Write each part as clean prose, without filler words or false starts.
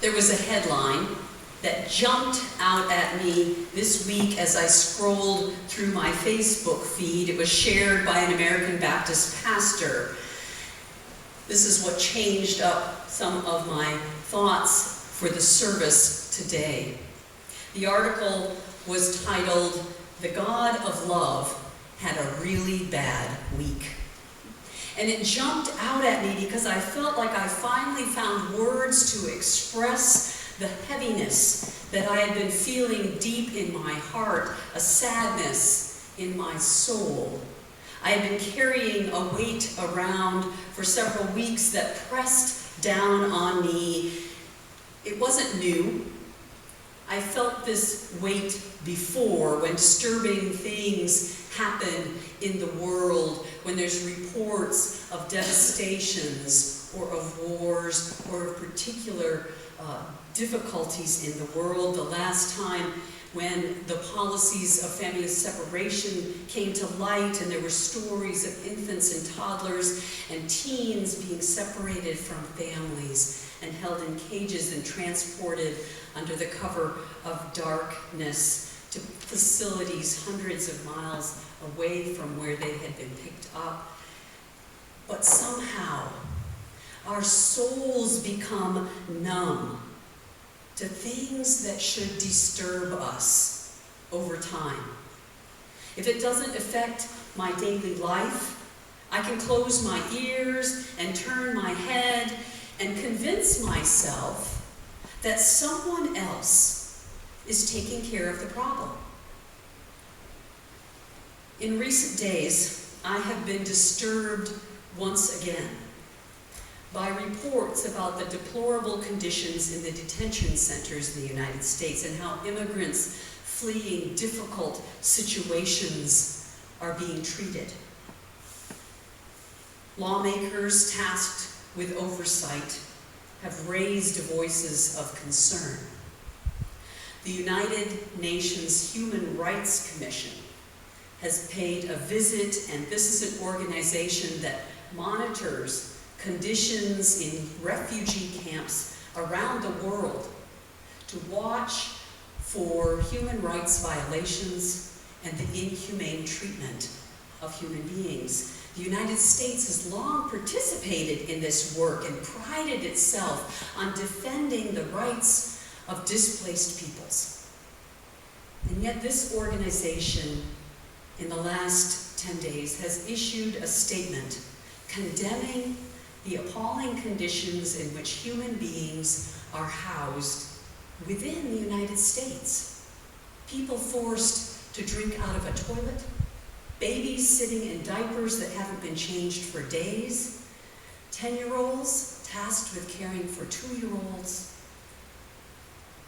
There was a headline that jumped out at me this week as I scrolled through my Facebook feed. It was shared by an American Baptist pastor. This is what changed up some of my thoughts for the service today. The article was titled, "The God of Love Had a Really Bad Week." And it jumped out at me because I felt like I finally found words to express the heaviness that I had been feeling deep in my heart, a sadness in my soul. I had been carrying a weight around for several weeks that pressed down on me. It wasn't new. I felt this weight before when disturbing things happen in the world, when there's reports of devastations or of wars or of particular difficulties in the world. The last time when the policies of family separation came to light and there were stories of infants and toddlers and teens being separated from families and held in cages and transported under the cover of darkness to facilities hundreds of miles away from where they had been picked up. But somehow our souls become numb to things that should disturb us over time. If it doesn't affect my daily life, I can close my ears and turn my head and convince myself that someone else is taking care of the problem. In recent days, I have been disturbed once again by reports about the deplorable conditions in the detention centers in the United States and how immigrants fleeing difficult situations are being treated. Lawmakers tasked with oversight have raised voices of concern. The United Nations Human Rights Commission has paid a visit, and this is an organization that monitors conditions in refugee camps around the world to watch for human rights violations and the inhumane treatment of human beings. The United States has long participated in this work and prided itself on defending the rights of displaced peoples. And yet this organization in the last 10 days has issued a statement condemning the appalling conditions in which human beings are housed within the United States. People forced to drink out of a toilet, babies sitting in diapers that haven't been changed for days, 10-year-olds tasked with caring for 2-year-olds,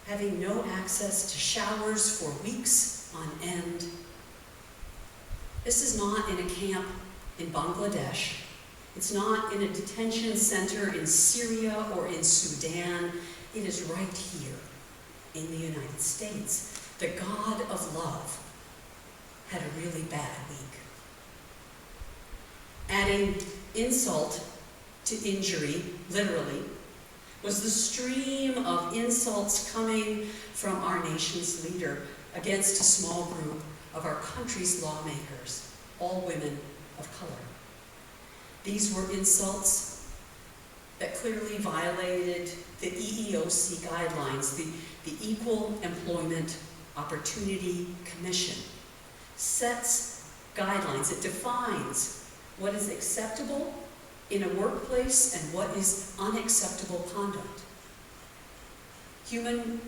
having no access to showers for weeks on end. This is not in a camp in Bangladesh. It's not in a detention center in Syria or in Sudan. It is right here in the United States. The God of love had a really bad week. Adding insult to injury, literally, was the stream of insults coming from our nation's leader against a small group of our country's lawmakers, all women of color. These were insults that clearly violated the EEOC guidelines. The Equal Employment Opportunity Commission sets guidelines. It defines what is acceptable in a workplace and what is unacceptable conduct. Human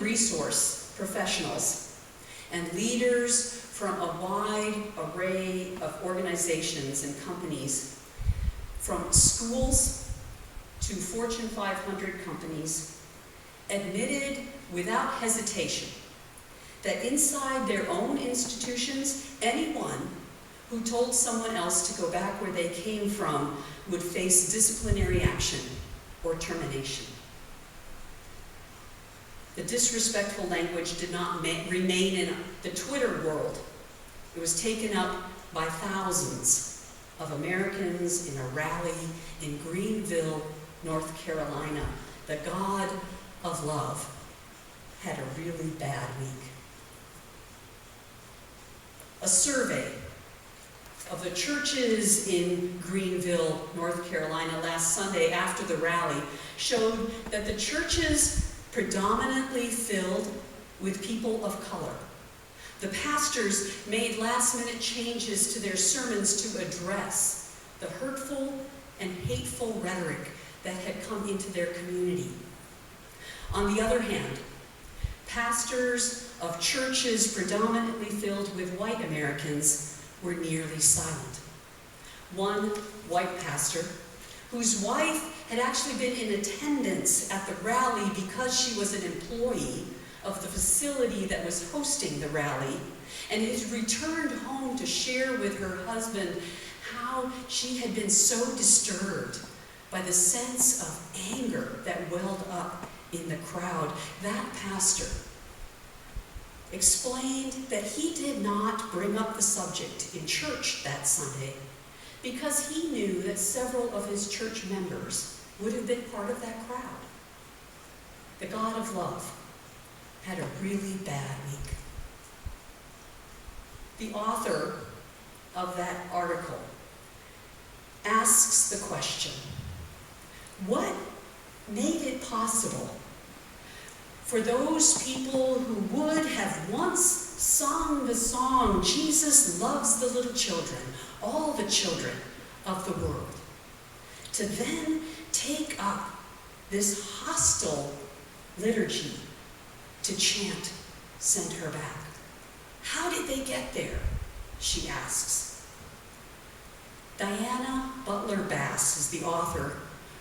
resource professionals and leaders from a wide array of organizations and companies, from schools to Fortune 500 companies, admitted without hesitation that inside their own institutions, anyone who told someone else to go back where they came from would face disciplinary action or termination. The disrespectful language did not remain in the Twitter world. It was taken up by thousands of Americans in a rally in Greenville, North Carolina, the God of love, had a really bad week. A survey of the churches in Greenville, North Carolina, last Sunday after the rally showed that the churches predominantly filled with people of color. The pastors made last-minute changes to their sermons to address the hurtful and hateful rhetoric that had come into their community. On the other hand, pastors of churches predominantly filled with white Americans were nearly silent. One white pastor, whose wife had actually been in attendance at the rally because she was an employee of the facility that was hosting the rally, and had returned home to share with her husband how she had been so disturbed by the sense of anger that welled up in the crowd. That pastor explained that he did not bring up the subject in church that Sunday because he knew that several of his church members would have been part of that crowd. The God of love had a really bad week. The author of that article asks the question, what made it possible for those people who would have once sung the song, Jesus loves the little children, all the children of the world, to then take up this hostile liturgy to chant, send her back? How did they get there? She asks. Diana Butler Bass is the author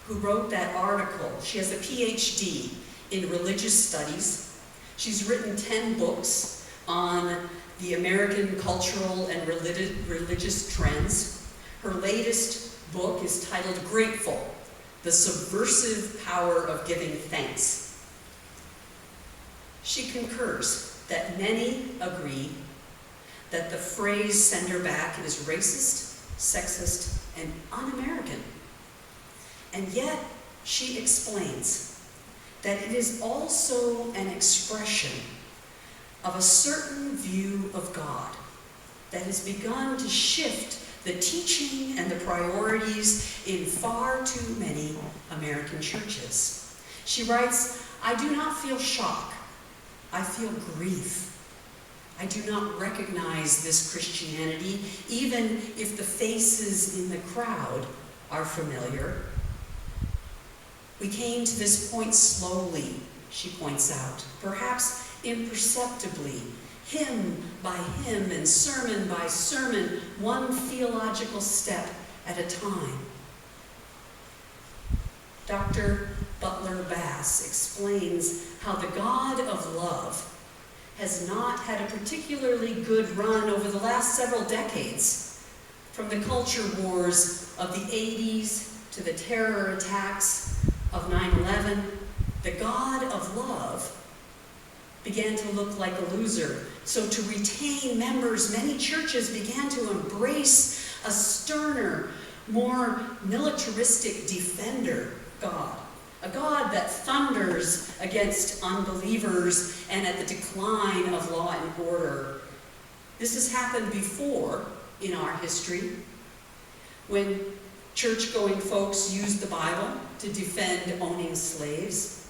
who wrote that article. She has a PhD in religious studies. She's written 10 books on the American cultural and religious trends. Her latest book is titled Grateful, The Subversive Power of Giving Thanks. She concurs that many agree that the phrase "send her back" is racist, sexist, and un-American. And yet, she explains that it is also an expression of a certain view of God that has begun to shift the teaching and the priorities in far too many American churches. She writes, "I do not feel shock. I feel grief. I do not recognize this Christianity, even if the faces in the crowd are familiar. We came to this point slowly," she points out, perhaps imperceptibly, hymn by hymn and sermon by sermon, one theological step at a time. Dr. Butler Bass explains how the God of love has not had a particularly good run over the last several decades, from the culture wars of the 80s to the terror attacks of 9/11. The God of love began to look like a loser. So to retain members, many churches began to embrace a sterner, more militaristic defender God, a God that thunders against unbelievers and at the decline of law and order. This has happened before in our history, when church-going folks used the Bible to defend owning slaves,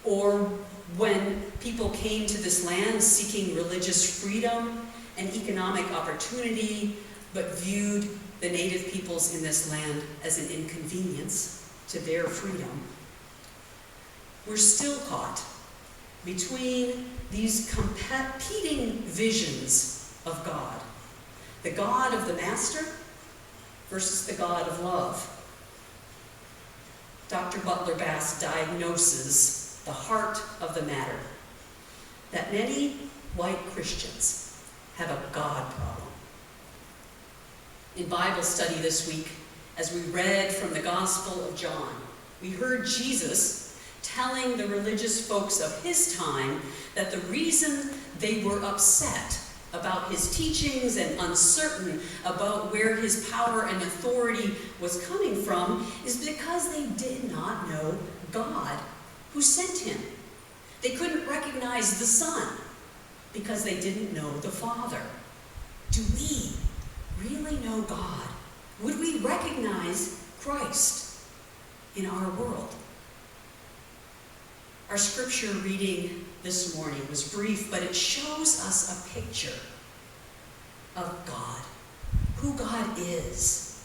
or when people came to this land seeking religious freedom and economic opportunity, but viewed the native peoples in this land as an inconvenience to their freedom. We're still caught between these competing visions of God. The God of the master versus the God of love. Dr. Butler Bass diagnoses the heart of the matter, that many white Christians have a God problem. In Bible study this week, as we read from the Gospel of John, we heard Jesus telling the religious folks of his time that the reason they were upset about his teachings and uncertain about where his power and authority was coming from is because they did not know God who sent him. They couldn't recognize the Son because they didn't know the Father. Do we really know God? Would we recognize Christ in our world? Our scripture reading this morning was brief, but it shows us a picture of God, who God is.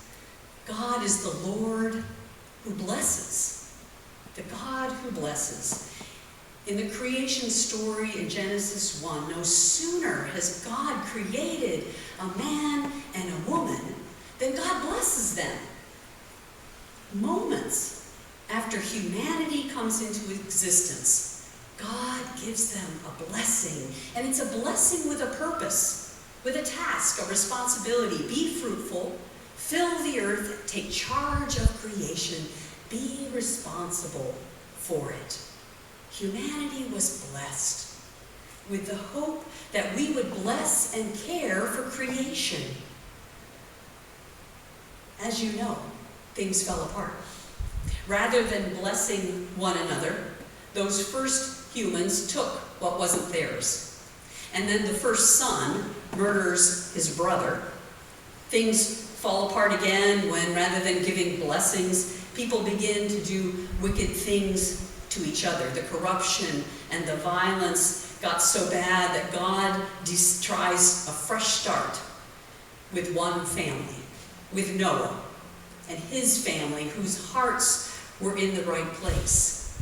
God is the Lord who blesses, the God who blesses. In the creation story in Genesis 1, no sooner has God created a man and a woman than God blesses them. Moments after humanity comes into existence, God gives them a blessing, and it's a blessing with a purpose, with a task, a responsibility. Be fruitful, fill the earth, take charge of creation, be responsible for it. Humanity was blessed with the hope that we would bless and care for creation. As you know, things fell apart. Rather than blessing one another, those first humans took what wasn't theirs. And then the first son murders his brother. Things fall apart again when, rather than giving blessings, people begin to do wicked things to each other. The corruption and the violence got so bad that God tries a fresh start with one family, with Noah and his family, whose hearts were in the right place.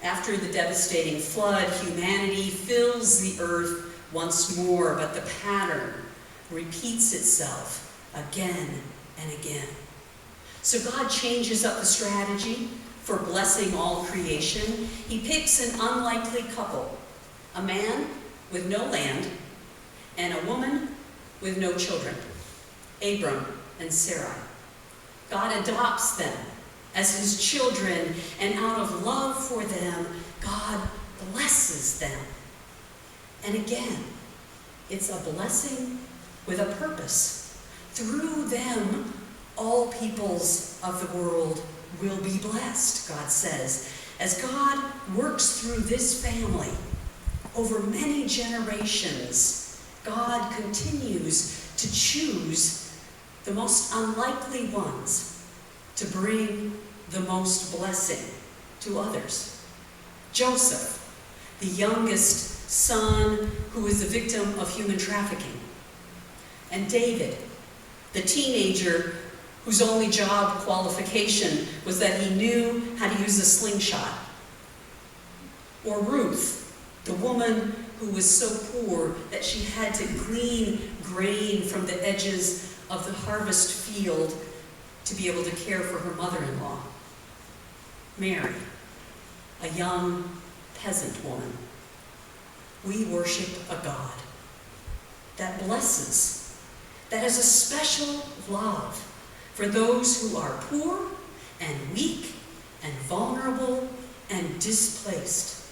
After the devastating flood, humanity fills the earth once more, but the pattern repeats itself again and again. So God changes up the strategy for blessing all creation. He picks an unlikely couple, a man with no land and a woman with no children, Abram and Sarai. God adopts them as his children, and out of love for them, God blesses them. And again, it's a blessing with a purpose. Through them, all peoples of the world will be blessed, God says. As God works through this family over many generations, God continues to choose the most unlikely ones to bring the most blessing to others. Joseph, the youngest son who was a victim of human trafficking. And David, the teenager whose only job qualification was that he knew how to use a slingshot. Or Ruth, the woman who was so poor that she had to glean grain from the edges of the harvest field to be able to care for her mother-in-law. Mary, a young peasant woman. We worship a God that blesses, that has a special love for those who are poor and weak and vulnerable and displaced.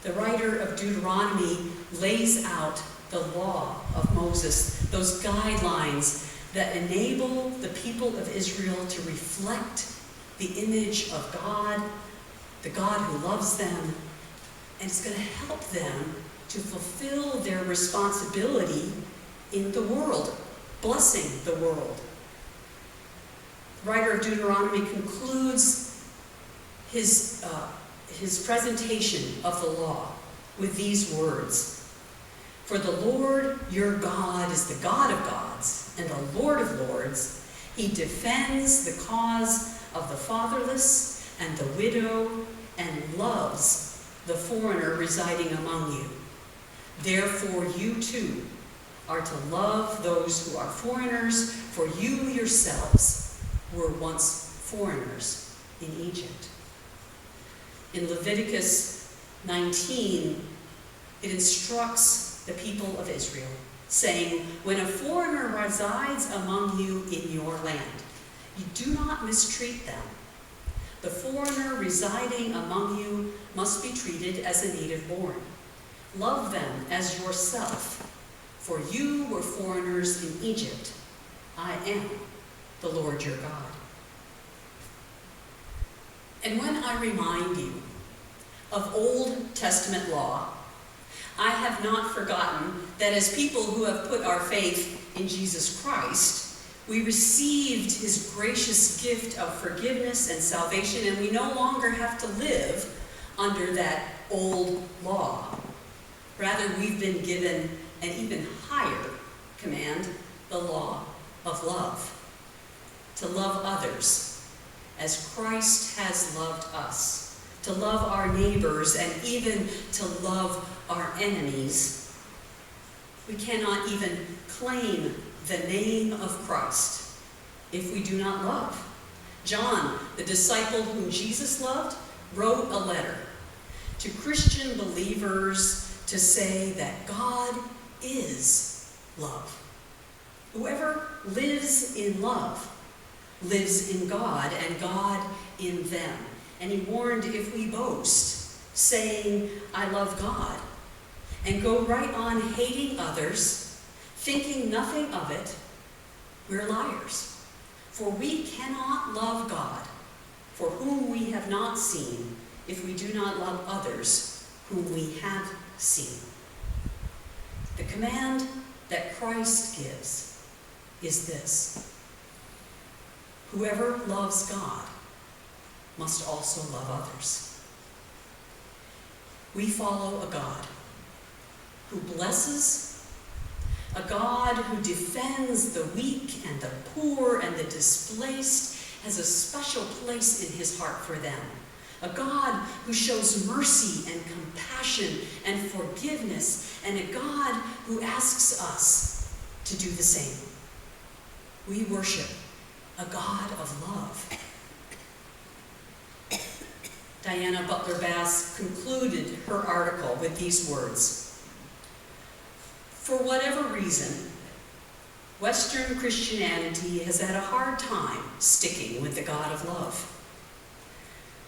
The writer of Deuteronomy lays out the law of Moses, those guidelines that enable the people of Israel to reflect the image of God, the God who loves them, and it's going to help them to fulfill their responsibility in the world, blessing the world. The writer of Deuteronomy concludes his presentation of the law with these words. For the Lord your God is the God of gods and the Lord of lords. He defends the cause of the fatherless and the widow and loves the foreigner residing among you. Therefore you too are to love those who are foreigners, for you yourselves were once foreigners in Egypt. In Leviticus 19, it instructs the people of Israel, saying, when a foreigner resides among you in your land, you do not mistreat them. The foreigner residing among you must be treated as a native born. Love them as yourself, for you were foreigners in Egypt. I am the Lord your God. And when I remind you of Old Testament law, I have not forgotten that as people who have put our faith in Jesus Christ, we received his gracious gift of forgiveness and salvation, and we no longer have to live under that old law. Rather, we've been given an even higher command, the law of love. To love others as Christ has loved us. To love our neighbors and even to love our enemies. We cannot even claim the name of Christ if we do not love. John, the disciple whom Jesus loved, wrote a letter to Christian believers to say that God is love. Whoever lives in love lives in God and God in them. And he warned if we boast, saying, I love God, and go right on hating others, thinking nothing of it, we're liars. For we cannot love God, for whom we have not seen, if we do not love others whom we have seen. The command that Christ gives is this: whoever loves God must also love others. We follow a God who blesses, a God who defends the weak and the poor and the displaced, has a special place in his heart for them. A God who shows mercy and compassion and forgiveness, and a God who asks us to do the same. We worship a God of love. Diana Butler Bass concluded her article with these words: for whatever reason, Western Christianity has had a hard time sticking with the God of love.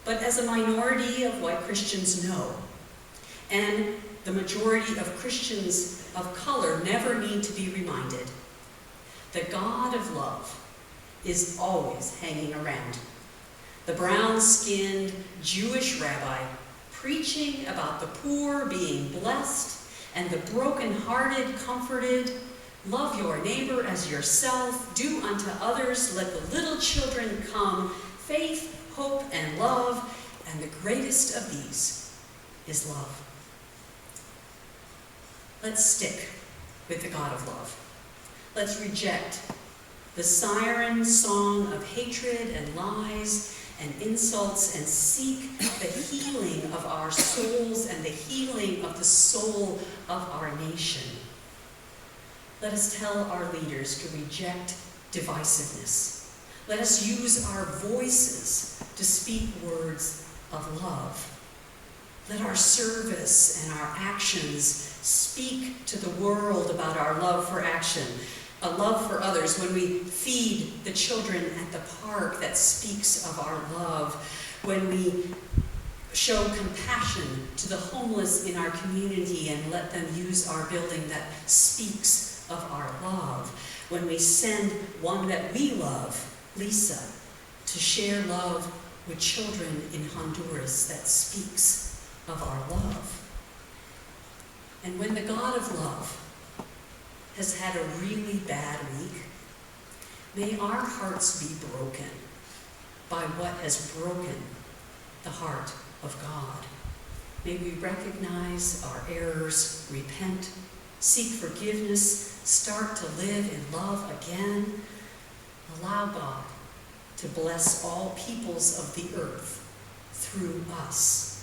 But as a minority of white Christians know, and the majority of Christians of color never need to be reminded, the God of love is always hanging around. The brown-skinned Jewish rabbi preaching about the poor being blessed and the broken-hearted comforted. Love your neighbor as yourself. Do unto others. Let the little children come. Faith, hope, and love. And the greatest of these is love. Let's stick with the God of love. Let's reject the siren song of hatred and lies and insults, and seek the healing of our souls and the healing of the soul of our nation. Let us tell our leaders to reject divisiveness. Let us use our voices to speak words of love. Let our service and our actions speak to the world about our love for action, a love for others. When we feed the children at the park, that speaks of our love. When we show compassion to the homeless in our community and let them use our building, that speaks of our love. When we send one that we love, Lisa, to share love with children in Honduras, that speaks of our love. And when the God of love has had a really bad week, may our hearts be broken by what has broken the heart of God. May we recognize our errors, repent, seek forgiveness, start to live in love again. Allow God to bless all peoples of the earth through us.